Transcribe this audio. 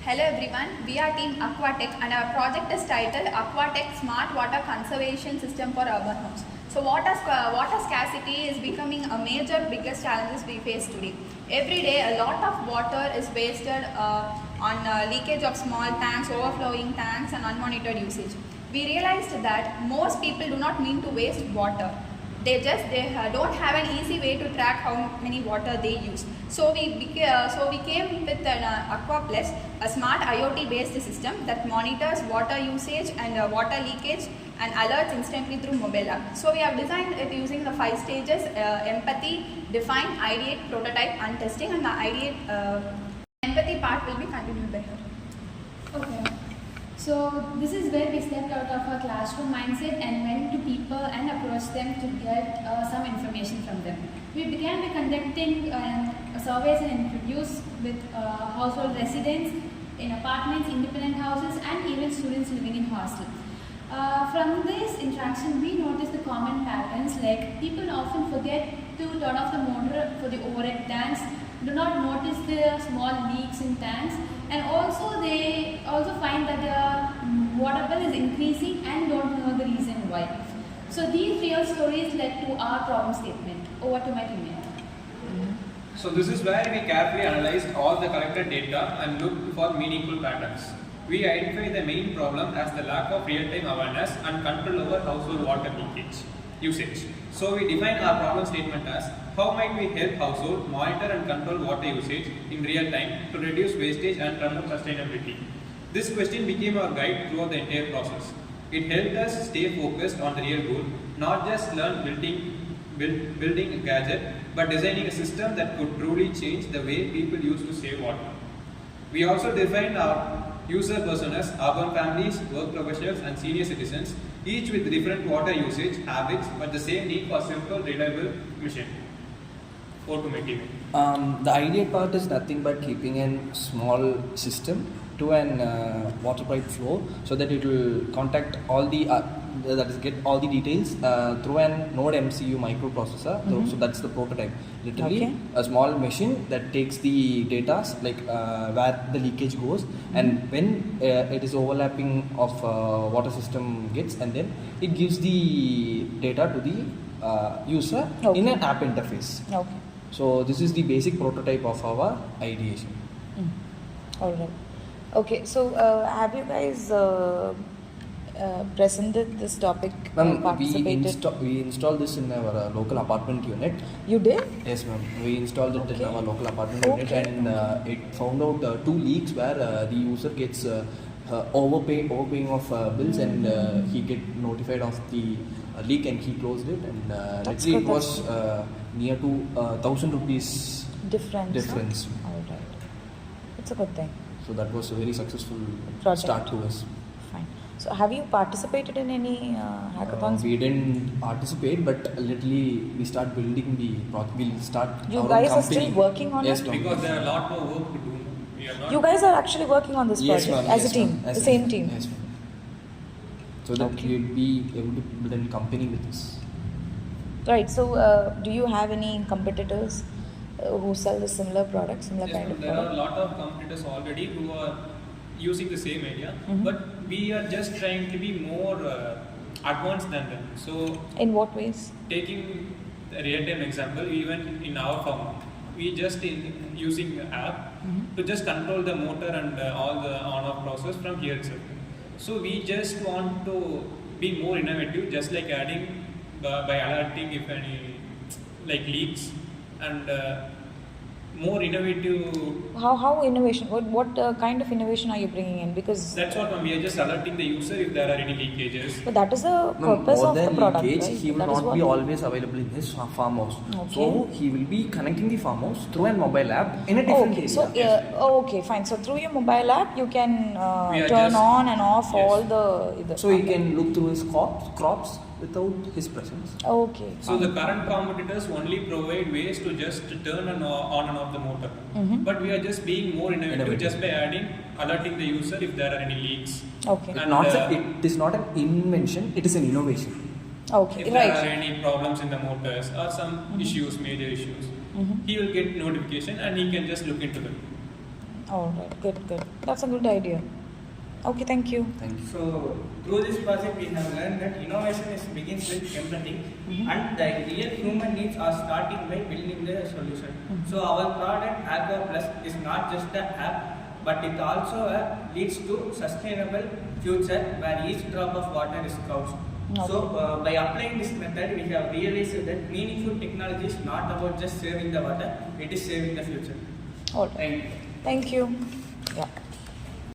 Hello everyone, we are Team Aquatech and our project is titled Aquatech Smart Water Conservation System for Urban Homes. So water scarcity is becoming a major biggest challenges we face today. Every day a lot of water is wasted on leakage of small tanks, overflowing tanks and unmonitored usage. We realized that most people do not mean to waste water. They don't have an easy way to track how many water they use. So we came with an Aqua Plus, a smart IoT based system that monitors water usage and water leakage and alerts instantly through mobile app. So we have designed it using the 5 stages: empathy, define, ideate, prototype and testing, and the empathy part will be continued by her. Okay. So this is where we stepped out of our classroom mindset and went to people and approached them to get some information from them. We began by conducting surveys and interviews with household residents in apartments, independent houses and even students living in hostels. From this interaction, we noticed the common patterns, like people often forget to turn off the motor for the overhead tanks, do not notice the small leaks in tanks, and also they also find that the water bill is increasing and don't know the reason why. So these real stories led to our problem statement. Over to my teammate. So this is where we carefully analyzed all the collected data and looked for meaningful patterns. We identify the main problem as the lack of real-time awareness and control over household water leakage usage. So we define our problem statement as: how might we help household monitor and control water usage in real time to reduce wastage and promote sustainability? This question became our guide throughout the entire process. It helped us stay focused on the real goal, not just learn building a gadget, but designing a system that could truly change the way people used to save water. We also defined our user personas: urban families, work professionals and senior citizens, each with different water usage habits but the same need for simple, reliable machine. Automating. The ideal part is nothing but keeping a small system to an water pipe flow, so that it will contact all the get all the details through an Node MCU microprocessor. So that's the prototype. Literally a small machine that takes the data, like where the leakage goes, and when it is overlapping of water system gets, and then it gives the data to the user in an app interface. So this is the basic prototype of our ideation. Alright. Okay, so have you guys presented this topic? We installed this in our local apartment unit. You did? Yes, ma'am. We installed it in our local apartment unit, and it found out 2 leaks where the user gets overpaying of bills, and he get notified of the leak, and he closed it, and it was near to 1,000 rupees difference. Alright. It's a good thing. So that was a very successful Project. start to us. Fine. So have you participated in any hackathons? We didn't participate, but literally we start building the product. We'll start. You our guys own are still working on yes, it? ma'am. Because there are a lot more work to do. We are not. You guys are actually working on this Yes, project ma'am. as a team, As the a same team. Yes, ma'am. So that we'll be able to build a company with this. Right. So do you have any competitors who sell the similar product, similar Yes, kind of there are a product? lot of competitors already who are using the same idea, but we are just trying to be more advanced than them. So In what ways? taking a real-time example, even in our farm, we just using the app to just control the motor and all the on-off process from here itself. So we just want to be more innovative, just like adding by alerting if any like leaks, and more innovative. How innovation? What kind of innovation are you bringing in? Because That's what we are just alerting the user if there are any leakages. but that is the No, purpose more of the than product, leakage, right? he will That is not be what- always available in his farmhouse. Okay. So he will be connecting the farmhouse through a mobile app in a different Okay, area. so okay, fine. So through your mobile app, you can We are turn just- on and off yes. all the. So he can look through his crops without his presence. Okay. So the current competitors only provide ways to just turn on and off the motor. But we are just being more innovative just by adding, alerting the user if there are any leaks. Okay. And, It is not an invention, it is an innovation. Okay. If there are Right. any problems in the motors or some issues, major issues, he will get notification and he can just look into them. All right, good. That's a good idea. Okay, thank you. Thank you. So through this project, we have learned that innovation begins with empathy, and the real human needs are starting by building the solution. So our product Aqua Plus is not just an app, but it also leads to sustainable future where each drop of water is counts. So by applying this method, we have realized that meaningful technology is not about just saving the water; it is saving the future. All right. Thank you. Thank you. Yeah.